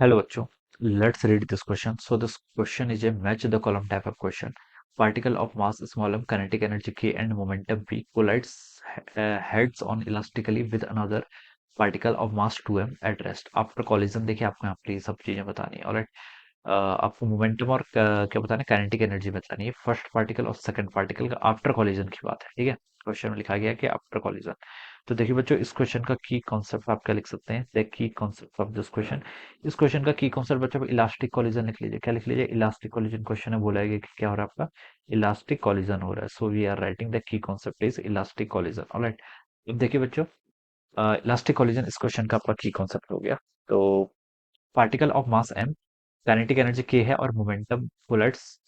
Hello बच्चों, let's read this question. So this question is a match the column type of question. Particle of mass small m, kinetic energy k and momentum p collides heads on elastically with another particle of mass 2m at rest. After collision देखिए आपको यहाँ पर ये सब चीजें बतानी है। Alright, आपको मोमेंटम और क्या बताना है, काइनेटिक एनर्जी बतानी है फर्स्ट पार्टिकल और सेकंड पार्टिकल का आफ्टर कॉलिजन की बात है। ठीक है, क्वेश्चन में लिखा गया है कि आफ्टर कॉलिजन। तो देखिए बच्चों, इस क्वेश्चन का की कॉन्सेप्ट आप क्या लिख सकते हैं, the key concept of this question. इस क्वेश्चन का की कॉन्सेप्ट बच्चों इलास्टिक कॉलिजन लिख लीजिए। क्या लिख लीजिए? Elastic collision. क्वेश्चन है, बोला गया कि क्या हो रहा है आपका, इलास्टिक कॉलिजन हो रहा है। So we are writing the key concept is elastic collision. Alright, अब देखिए बच्चों, इलास्टिक कॉलिजन इस क्वेश्चन का आपका की कॉन्सेप्ट हो गया। तो particle of mass m, kinetic energy k है और momentum collides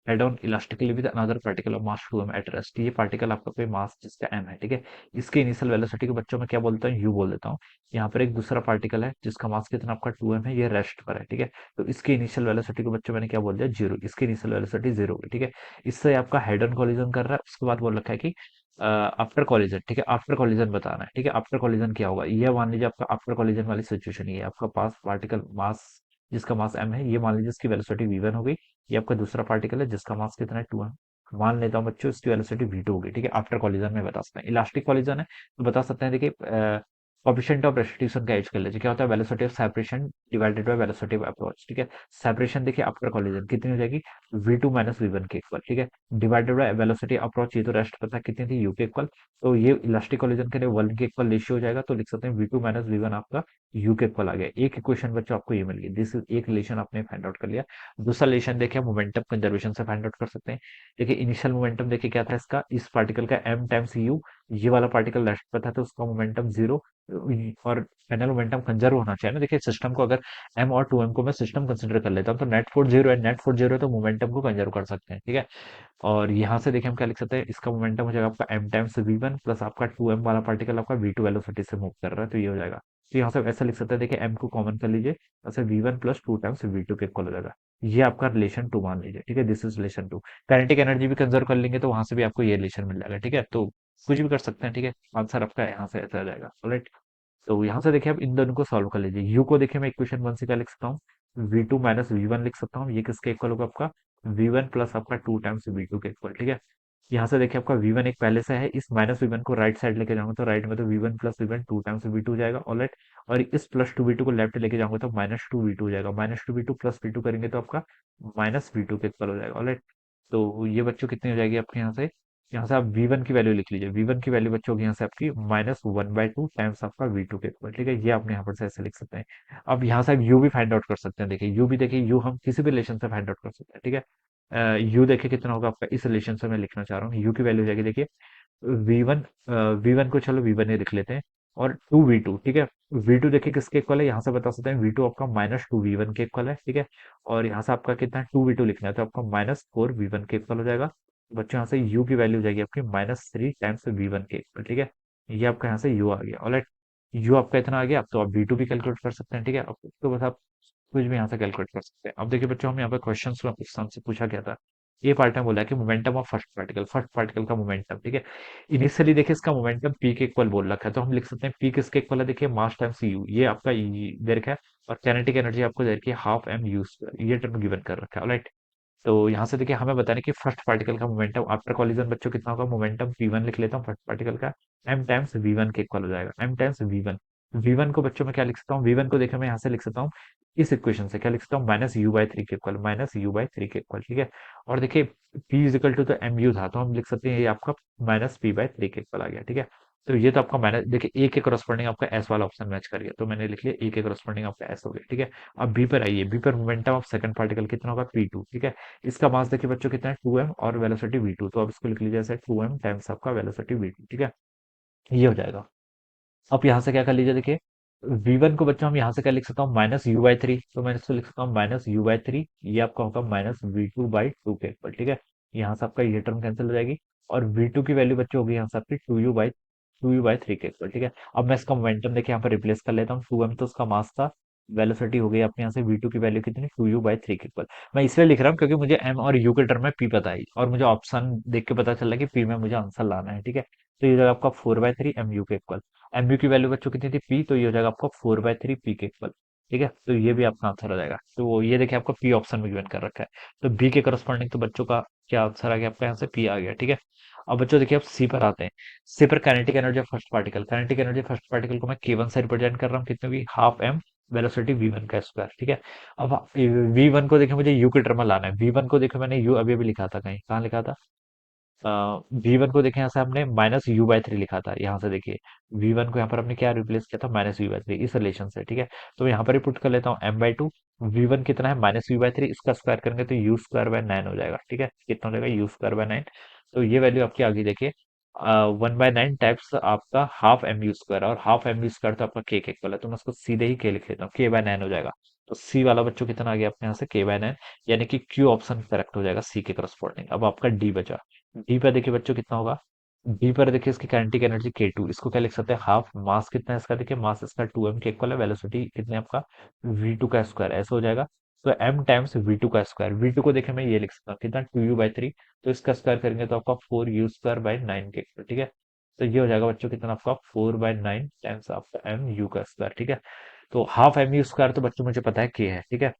head on elastically with another particle of mass 2m at rest. ये पार्टिकल आपका कोई मास जिसका m है। ठीक है, इसके इनिशियल वेलोसिटी को बच्चों में क्या बोलता हूँ, u बोल देता हूँ। यहाँ पर एक दूसरा पार्टिकल है जिसका मास कितना आपका 2m है, ये रेस्ट पर है। ठीक है, तो इसके इनिशियल वेलोसिटी को बच्चों मैंने क्या बोल दिया, जीरो। इसकी इनिशियल वेलोसिटी जीरो होगी। ठीक है, इससे आपका हेड ऑन कोलिजन कर रहा है। उसके बाद बोल रखा है कि आफ्टर कॉलिजन। ठीक है, आफ्टर कॉलिजन बताना है। ठीक है, आफ्टर कॉलिजन क्या होगा, ये मान लीजिए आपका आफ्टर कॉलिजन वाली सिचुएशन ये है। आपका पास पार्टिकल मास जिसका मास m है, ये मान लीजिए इसकी वेलोसिटी v1 हो गई। ये आपका दूसरा पार्टिकल है जिसका मास कितना है 2m। मान लेता हूँ बच्चों इसकी वेलोसिटी v2 हो गई। ठीक है, आफ्टर कॉलिजन में बता सकते हैं। इलास्टिक कॉलिजन है तो बता सकते हैं, देखिए कोफिशिएंट ऑफ रेस्टिट्यूशन का एज कर लीजिए। क्या होता है, velocity of separation divided by velocity of approach. ठीक है, सेपरेशन देखिए आफ्टर कॉलिजन कितनी हो जाएगी, v2 माइनस v1 के इक्वल। ठीक है, डिवाइडेड बाय वेलोसिटी अप्रोच, ये तो रेस्ट पता है कितनी थी, u के इक्वल। तो ये इलास्टिक कॉलिजन के लिए 1 के इक्वल रेशियो हो जाएगा। तो लिख सकते हैं v2 माइनस v1 आपका u के इक्वल आ गया। एक इक्वेशन बच्चों आपको ये मिल गई। दिस एक रिलेशन आपने फाइंड आउट कर लिया। दूसरा रिलेशन देखिए मोमेंटम कंजर्वेशन से फाइंड आउट कर सकते हैं। देखिए इनिशियल मोमेंटम देखिए क्या था इसका, इस पार्टिकल का m टाइम्स u, ये वाला पार्टिकल रेस्ट पर था तो उसका मोमेंटम जीरो। और फाइनल मोमेंटम कंजर्व होना चाहिए ना। देखिए सिस्टम को अगर m और 2m को मैं सिस्टम कंसिडर कर लेता हूँ तो नेट फोर्स जीरो है, नेट फोर्स जीरो है तो मोमेंटम को कंजर्व कर सकते हैं। ठीक है, और यहाँ से देखिए हम क्या लिख सकते हैं, इसका मोमेंटम हो जाएगा आपका m टाइम्स v1 प्लस आपका 2m वाला पार्टिकल आपका v2 वेलोसिटी से मूव कर रहा है तो ये हो जाएगा। तो यहाँ से ऐसा लिख सकते हैं, देखिए m को कॉमन कर लीजिए, ऐसे v1 प्लस 2 टाइम्स v2 के इक्वल हो जाएगा। ये आपका रिलेशन 2 मान लीजिए। ठीक है, this is relation 2। Kinetic energy भी कंजर्व कर लेंगे तो वहां से भी आपको ये रिलेशन मिल जाएगा। ठीक है, तो कुछ भी कर सकते हैं। ठीक है, आंसर आपका यहाँ से ऐसा आ जाएगा। राइट, तो यहाँ से देखिए आप इन दोनों को सॉल्व कर लीजिए। यू को देखिए मैं इक्वेशन वन से क्या लिख सकता हूँ, v2 माइनस वी वन लिख सकता हूँ। ये किसके इक्वल होगा आपका, v1 प्लस आपका 2 टाइम्स v2 के इक्वल। ठीक है, यहाँ से देखिए आपका v1 एक पहले से है, इस माइनस वी वन को राइट साइड लेके जाऊंगा तो राइट में तो v1 plus we one 2 times v2 हो जाएगा। ऑलराइट, और इस प्लस 2v2 को लेफ्ट लेके जाऊंगा तो माइनस 2v2 हो जाएगा। माइनस 2v2 प्लस v2 करेंगे तो आपका माइनस v2 के इक्वल हो जाएगा। ऑलराइट, तो ये बच्चों कितनी हो जाएगी आपके यहाँ से आप v1 की वैल्यू लिख लीजिए। v1 की वैल्यू बच्चों की यहाँ से आपकी -1/2 टाइम्स आपका v2 के इक्वल। ठीक है, ये आपने यहाँ पर से ऐसे लिख सकते हैं। अब यहाँ से आप u भी फाइंड आउट कर सकते हैं। देखिए u भी, देखिए u हम किसी भी रिलेशन से फाइंड आउट कर सकते हैं। ठीक है, u देखिए कितना होगा आपका, इस रिलेशन से मैं लिखना चाह रहा हूँ। u की वैल्यू हो जाएगी, देखिए v1, v1 को चलो v1 ही लिख लेते हैं, और 2v2। ठीक है, v2 देखिए किसके इक्वल है, यहाँ से बता सकते हैं v2 आपका -2v1 के इक्वल है। ठीक है, और यहाँ से आपका कितना है 2v2 लिखना है तो आपका -4v1 के इक्वल हो जाएगा। बच्चों यहाँ से u की वैल्यू हो जाएगी आपकी -3 टाइम्स v1 के इक्वल। ठीक है, ये आपका यहाँ से u आ गया। ऑलराइट, u आपका इतना आ गया। अब तो आप v2 भी कैलकुलेट कर सकते हैं। ठीक है, अब तो बस आप कुछ भी यहाँ से कैलकुलेट कर सकते हैं। अब देखिए बच्चों, हम यहाँ पे क्वेश्चन में क्वेश्चन से पूछा गया था। ये पार्ट में बोला है कि मोमेंटम ऑफ फर्स्ट पार्टिकल का मोमेंटम। ठीक है, इनिशियली देखिए इसका मोमेंटम पी के इक्वल बोल रखा है तो हम लिख सकते हैं पी किसके इक्वल है, देखिए मास टाइम्स यू, ये आपका दे रखा है। और कैनेटिक एनर्जी आपको दे रखी है हाफ एम यू स्क्वायर, ये टर्म गिवन कर रखा है। ऑलराइट, तो यहाँ से देखिए हमें बताने कि फर्स्ट पार्टिकल का मोमेंटम आफ्टर कॉलिजन बच्चों कितना होगा, मोमेंटम p1 लिख लेता हूँ फर्स्ट पार्टिकल का, m टाइम्स v1 के इक्वल हो जाएगा। m टाइम्स v1, v1 को बच्चों में क्या लिख सकता हूँ, v1 को देखिए मैं यहाँ से लिख सकता हूँ, इस इक्वेशन से क्या लिख सकता हूँ, -u/3 के इक्वल, -u/3 के इक्वल। ठीक है, और देखिए p इजिकल टू तो mu था तो हम लिख सकते हैं ये आपका -p/3 के इक्वल आ गया। ठीक है, तो ये तो आपका माइनस, देखिए ए के करस्पॉन्डिंग आपका एस वाला ऑप्शन मैच कर गया तो मैंने लिख लिया ए के करस्पॉन्डिंग आपका एस हो गया। ठीक है, अब बी पर आइए, बी पर मोमेंटम ऑफ सेकंड पार्टिकल कितना होगा, p2। ठीक है, इसका मास देखिए बच्चों कितना है 2m और वेलोसिटी v2, तो अब इसको लिख लीजिए जैसे 2m टाइम्स आपका वेलोसिटी v2। ठीक है, ये हो जाएगा। अब यहाँ से क्या कर लीजिए, देखिए v1 को बच्चों हम यहाँ से क्या लिख सकता हूँ, -u/3, तो मैं इसको लिख सकता हूँ -u/3, ये आपका होगा -v2/2 के इक्वल। ठीक है, यहाँ से आपका ये टर्म कैंसिल हो जाएगी, और v2 की वैल्यू बच्चों होगी यहाँ से आपकी 2u/3 के इक्वल। ठीक है, अब मैं इसका मोमेंटम देखिए यहाँ पर रिप्लेस कर लेता हूँ, 2m तो उसका मास था, वेलोसिटी हो गई अपने यहाँ से v2 की वैल्यू कितनी, 2u/3 के इक्वल। मैं इसलिए लिख रहा हूँ क्योंकि मुझे m और u के टर्म में p पता है और मुझे ऑप्शन देख के पता चल रहा है कि p में मुझे आंसर लाना है। ठीक है, तो ये हो जाएगा आपका 4/3 mu के इक्वल। mu की वैल्यू बच्चों कितनी थी p, तो ये हो जाएगा आपका 4/3 p के इक्वल। ठीक है, तो ये भी आपका आंसर हो जाएगा। तो ये देखिए आपको पी ऑप्शन में गिवन कर रखा है, तो बी के करस्पॉन्डिंग तो बच्चों का क्या आंसर आ गया आपका, यहाँ से पी आ गया। ठीक है, अब बच्चों देखिए आप सी पर आते हैं। सी पर kinetic energy of first particle, kinetic energy first particle को मैं k1 से रिप्रेजेंट कर रहा हूँ, कितने भी हाफ एम वेलोसिटी v1 का स्क्वायर। ठीक है, अब v1 को देखिए मुझे u के टर्म में लाना है। v1 को देखिए मैंने u अभी अभी लिखा था, कहीं कहाँ लिखा था, v1 को देखें यहाँ से हमने -u/3 लिखा था, यहाँ से देखिए v1 को यहाँ पर हमने क्या रिप्लेस किया था, -u/3 इस रिलेशन से। ठीक है, तो यहाँ पर ही पुट कर लेता हूँ m/2, v1 कितना है -u/3, इसका स्क्वायर करेंगे तो u² 9 हो जाएगा। ठीक है, कितना हो जाएगा u²/9, तो ये वैल्यू आपकी आ गई देखिए 1/9 टाइप्स आपका हाफ mu², और हाफ mu² तो आपका k के इक्वल है, तो मैं उसको सीधे ही k लिख लेता हूँ, k/9 हो जाएगा। तो सी वाला बच्चों कितना आ गया आपके यहाँ से k/9, यानी कि क्यू ऑप्शन करेक्ट हो जाएगा सी के करस्पॉन्डिंग। अब आपका डी बचा, डी पर देखिए बच्चों कितना होगा, डी पर देखिए इसकी काइनेटिक एनर्जी k2, इसको क्या लिख सकते हैं हाफ, मास कितना है इसका, देखिए मास इसका 2m के इक्वल है, वेलोसिटी कितने आपका v2 का स्क्वायर, ऐसा हो जाएगा। तो m टाइम्स v2 का स्क्वायर, v2 को देखिए मैं ये लिख सकता हूँ कितना 2u/3, तो इसका स्क्वायर करेंगे तो आपका 4u² 9 के इक्वल। ठीक है, तो ये हो जाएगा बच्चों कितना आपका 4/9 टाइम्स आपका एम यू का स्क्वायर। ठीक है, तो हाफ mu² तो बच्चों मुझे पता है k है। ठीक है,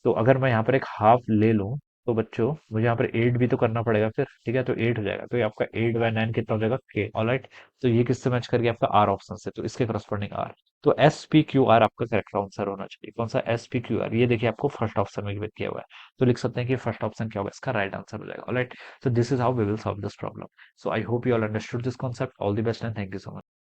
तो अगर मैं यहाँ पर एक हाफ ले लूं, तो बच्चों मुझे यहाँ पर 8 भी तो करना पड़ेगा फिर। ठीक है, तो 8 हो जाएगा, तो ये आपका 8/9 कितना हो जाएगा के। ऑलराइट, तो ये किससे मैच कर गया आपका आर ऑप्शन से, तो इसके करस्पॉन्डिंग आर। तो SPQR आपका करेक्ट आंसर होना चाहिए। कौन सा SPQR, ये देखिए आपको फर्स्ट ऑप्शन में गिवन किया हुआ है, तो लिख सकते हैं कि फर्स्ट ऑप्शन क्या होगा, इसका राइट आंसर हो जाएगा। Alright, so this is how we will solve this problem. So I hope you all understood this concept. All the best and thank you so much.